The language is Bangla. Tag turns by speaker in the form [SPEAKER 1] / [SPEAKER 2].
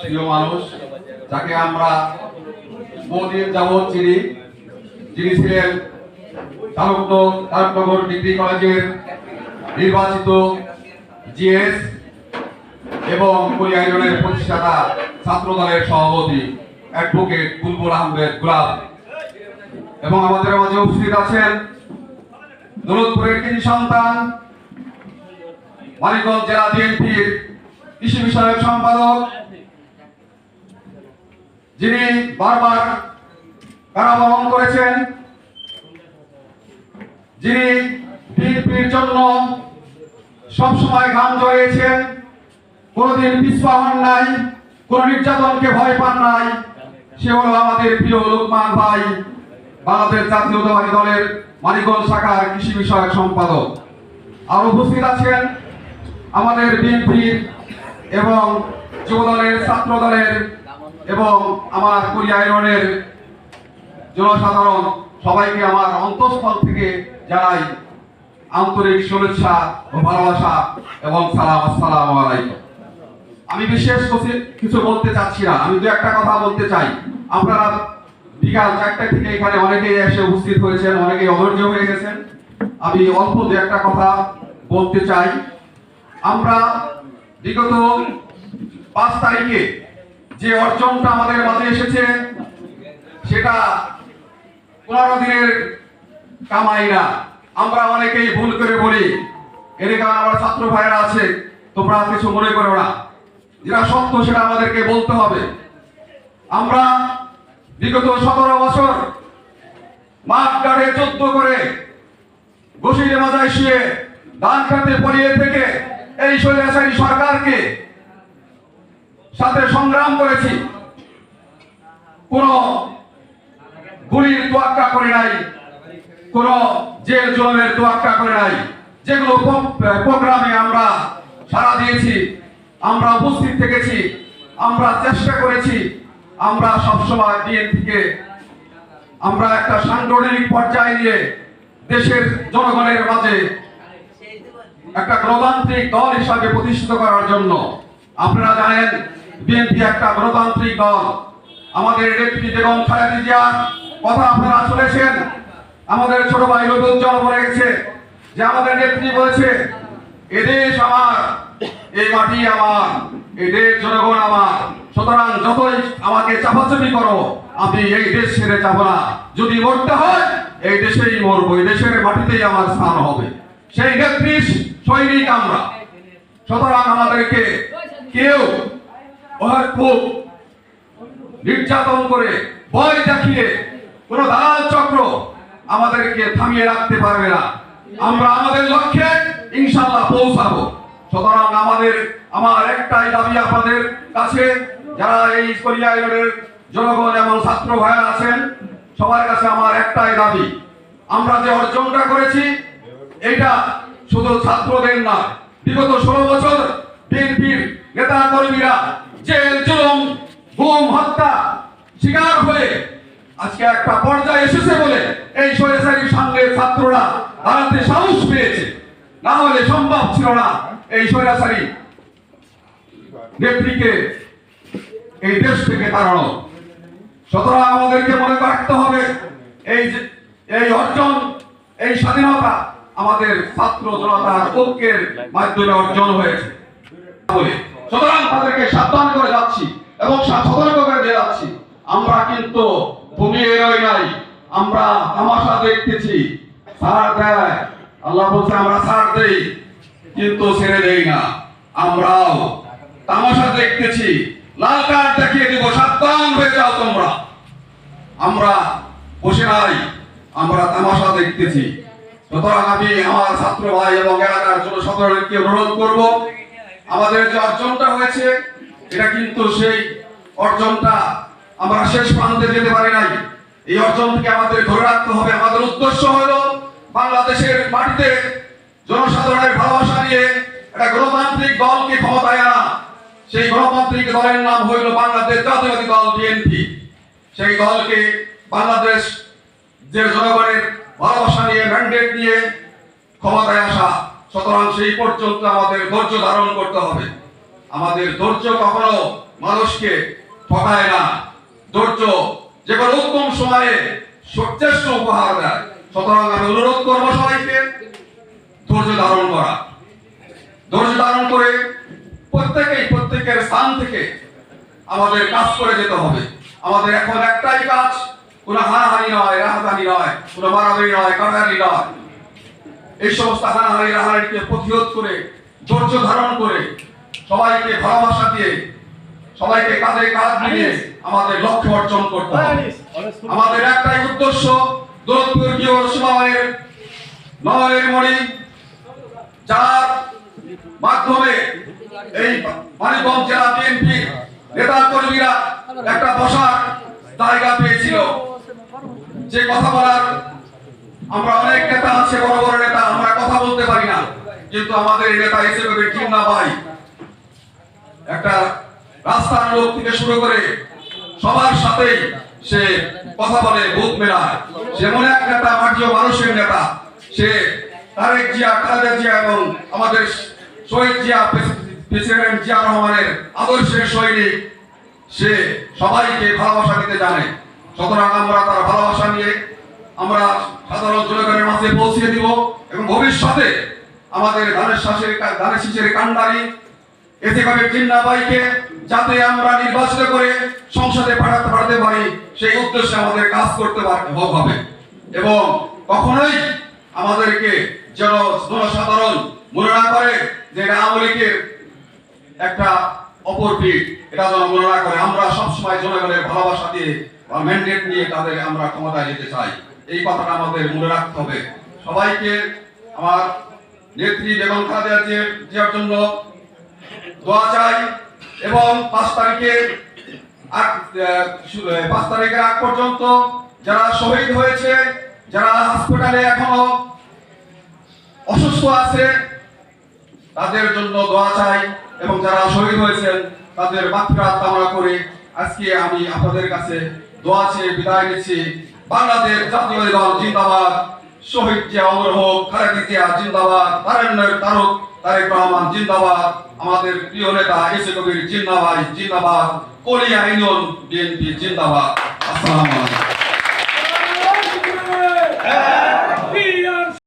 [SPEAKER 1] প্রিয় মানুষ, যাকে আমরা বহুদিন যাবৎ চিনি, যিনি ছিলেন তারকনগর ডিগ্রি কলেজের নির্বাচিত জিএস এবং কুলিয়া ইউনিয়নের প্রতিষ্ঠাতা ছাত্র দলের সভাপতি অ্যাডভোকেট বুলবুল আহমেদ গুলাব, এবং আমাদের মাঝে উপস্থিত আছেন দৌলতপুরের কৃষি সন্তান, মানিকগঞ্জ জেলা বিএনপির কৃষি বিষয়ক সম্পাদক, যিনি বারবার কারাবরণ করেছেন, যিনি বিএনপির জন্য সবসময় ঘাম ঝরিয়েছেন, কোনোদিন পিছপা হন নাই, কোন নির্যাতনকে ভয় পান নাই, সে হলো আমাদের প্রিয় লোকমান ভাই, বাংলাদেশ জাতীয়তাবাদী দলের মানিকগঞ্জ শাখার কৃষি বিষয়ক সম্পাদক। আর উপস্থিত আছেন আমাদের বিএনপির এবং যুব দলের, ছাত্র দলের এবং আমার কুলিয়া ইউনিয়নের জনসাধারণ, সবাইকে আমার অন্তঃস্থল থেকে জানাই আন্তরিক শুভেচ্ছা ও ভালোবাসা এবং সালাম। আসসালামু আলাইকুম। আমি বিশেষ কিছু বলতে চাচ্ছি না, আমি দু একটা কথা বলতে চাই। আপনারা বিকাল 4টা থেকে এখানে অনেকেই এসে উপস্থিত হয়েছেন, অনেকেই অধৈর্য হয়ে গেছেন। আমি অল্প দু একটা কথা বলতে চাই। আমরা বিগত 5 তারিখে যে অর্জনটা আমাদের মাঝে এসেছে, সেটা 15 দিনের কামাই না। আমরা অনেকেই ভুল করে বলি, এর কারণে আমার ছাত্র ভাইরা আছে, তোমরা কিছু মনে করো না, যেটা সত্য সেটা আমাদেরকে বলতে হবে। আমরা বিগত 17 বছর মাঠ ঘাটে যুদ্ধ করে, বসিরে মাজায় শুয়ে, ধান খেতে পড়িয়ে থেকে এই স্বৈরাচারী সরকারকে সাথে সংগ্রাম করেছি। কোন গুলির তোয়াক্কা করে নাই, কোন জেল জুলুমের তোয়াক্কা করে নাই। যেগুলো প্রোগ্রামে আমরা সাড়া দিয়েছি, আমরা উপস্থিত থেকেছি, আমরা চেষ্টা করেছি। আমরা সবসময় বিএনপিকে আমরা একটা সাংগঠনিক পর্যায়ে নিয়ে দেশের জনগণের মাঝে একটা গণতান্ত্রিক দল হিসাবে প্রতিষ্ঠিত করার জন্য। আপনারা জানেন বিএনপি একটা গণতান্ত্রিক দল। আমাদের নেত্রী বেগম খালেদা জিয়ার কথা আপনারা শুনেছেন। আমাদের ছোট ভাই রবিউজ্জ্বল বলে গেছে যে আমাদের নেত্রী বলেছে, এদেশ আমার, এই মাটি আমার, এদেশ জনগণ আমার, সুতরাং যতই আমাকে চাপাচাপি করো, আমি এই দেশ ছেড়ে যাবো না। যদি মরতে হয় এই দেশেই মরবো, এই দেশের মাটিতেই আমার স্থান হবে। সেই নেত্রী সৈনিক আমরা। সুতরাং আমাদেরকে কেউ খুব নির্যাতন করে, ভয় দেখিয়ে, কোন দালাল চক্র আমাদেরকে থামিয়ে রাখতে পারবে না। আমরা আমাদের লক্ষ্যে ইনশাআল্লাহ পৌঁছাবো। সুতরাং আমার একটাই দাবি আপনাদের কাছে, যারা এই কুলিয়া ইউনিয়নের জনগণ এবং ছাত্র ভাইরা আছেন, সবার কাছে আমার একটাই দাবি, আমরা যে অর্জনটা করেছি এটা শুধু ছাত্রদের না, বিগত 16 বছর বিএনপির নেতা কর্মীরা জেল জুলুম, গুম, হত্যা শিকার হয়ে আজকে একটা পর্যায়ে এসেছে বলে এই স্বৈরাচারীর সঙ্গে ছাত্ররা দাঁড়াতে সাহস পেয়েছে। না হলে সম্ভব ছিল না এই স্বৈরাচারী নেত্রীকে এই দেশ থেকে তাড়ানো। সুতরাং আমাদেরকে মনে রাখতে হবে এই অর্জন, এই স্বাধীনতা আমাদের ছাত্র জনতার ঐক্যের মাধ্যমে অর্জন হয়েছে। সুতরাং তাদেরকে সাবধান করে যাচ্ছি এবং সতর্ক করে দিয়ে যাচ্ছি, আমরা কিন্তু ঘুমিয়ে রই নাই, আমরা তামাশা দেখতেছি। ছাড় দেয় আল্লাহ বলছে, আমরা ছাড় দেই কিন্তু ছেড়ে দেই না। আমরাও তামাশা দেখতেছি, লাল কার্ড দেখিয়ে দিব, সাবধান হয়ে যাও তোমরা। আমরা বসে নাই, আমরা তামাশা দেখতেছি। সুতরাং আমি আমার ছাত্র ভাই এবং এলাকার জনসাধারণকে অনুরোধ করব, আমাদের যে অর্জনটা হয়েছে এটা কিন্তু সেই অর্জনটা আমরা শেষ প্রান্তে যেতে পারি নাই। এই অর্জনকে আমাদের ধরে রাখতে হবে। আমাদের উদ্দেশ্য হলো বাংলাদেশের মাটিতে জনসাধারণের ভালোবাসা নিয়ে একটা গণতান্ত্রিক দলকে ক্ষমতায় আনা। সেই গণতান্ত্রিক দলের নাম হইল বাংলাদেশ জাতীয়তাবাদী দল বিএনপি। সেই দলকে বাংলাদেশ যে জনগণের ভালোবাসা নিয়ে, ম্যান্ডেট নিয়ে ক্ষমতায় আসা। সুতরাং সেই পর্যন্ত আমাদের ধৈর্য ধারণ করতে হবে। আমাদের ধৈর্য কখনো মানুষকে ঠকায় না, ধৈর্য যে কোনো উত্তম সময়ে সর্বোচ্চ উপহার দেয়। সুতরাং আমি অনুরোধ করবো সবাইকে ধৈর্য ধারণ করা, ধৈর্য ধারণ করে প্রত্যেকের স্থান থেকে আমাদের কাজ করে যেতে হবে। আমাদের এখন একটাই কাজ, কোনো হানাহানি নয়, রাহাজানি নয়, কোনো মারামারি নয়, কাটাকাটি নয়। এই সমস্ত হানাহানি রাহাজানিকে প্রতিরোধ করে ধৈর্য ধারণ করে সবাইকে ভালোবাসা দিয়ে সবাইকে কাঁধে কাঁধ মিলিয়ে আমাদের লক্ষ্য অর্জন করতে হবে। আমাদের একটাই উদ্দেশ্য, দৌলতপুরীয় রসুমায়ের নয়ের মণি, যার মাধ্যমে এই মানিকগঞ্জ জেলা বিএনপির নেতা কর্মীরা একটা বসার জায়গা পেয়েছিল। যে কথা বলার, আমরা অনেক নেতা আছে, বড় বড় নেতা, আমরা কথা বলতে পারি না, কিন্তু আমাদের নেতা হিসেবে জিন্না ভাই একটা রাস্তার লোক থেকে শুরু করে সবার সাথেই সে কথা বলে, বুথ মেলায়। সে এমন এক নেতা, মাটিও মানুষের নেতা। সে তারেক জিয়া, খালেদা জিয়া এবং আমাদের শহীদ জিয়া, প্রেসিডেন্ট জিয়া রহমানের আদর্শের সৈনিক। সে সবাইকে ভালোবাসা দিতে জানে। সুতরাং আমরা তার ভালোবাসা নিয়ে আমরা সাধারণ জনগণের মাঝে পৌঁছে দিব এবং ভবিষ্যতে আমাদের ধানের শীষের কান্ডারি এতে জিন্না ভাইকে যাতে আমরা নির্বাচিত করে সংসদে পাঠাতে পারি, সেই উদ্দেশ্যে আমাদের কাজ করতে হবে। এবং কখনোই আমাদেরকে যেন জনসাধারণ মনে না করে যে এটা আওয়ামী লীগের একটা অপরপিঠ, এটা যেন মনে না করে। আমরা সবসময় জনগণের ভালোবাসা দিয়ে বা ম্যান্ডেট নিয়ে তাদের আমরা ক্ষমতায় যেতে চাই, এই কথাটা আমাদের মনে রাখতে হবে। সবাইকে আমার নেত্রী বেগম খালেদা জিয়ার জন্য দোয়া চাই এবং 5 তারিখের আগ পর্যন্ত যারা শহীদ হয়েছে, যারা হাসপাতালে এখনো অসুস্থ আছে, তাদের জন্য দোয়া চাই এবং যারা শহীদ হয়েছেন তাদের মাগফিরাত কামনা করে আজকে আমি আপনাদের কাছে দোয়া চেয়ে বিদায় নিচ্ছি। বাংলাদেশ জাতীয়তাবাদী দল জিন্দাবাদ, শহীদ জিয়া অমর হোক, খালেদা জিয়া জিন্দাবাদ, তারেক রহমান জিন্দাবাদ, আমাদের প্রিয় নেতা এসে কবির জিন্দাবাদ, কলিয়া ইউনিয়ন বিএনপি জিন্দাবাদ। আসসালামু আলাইকুম।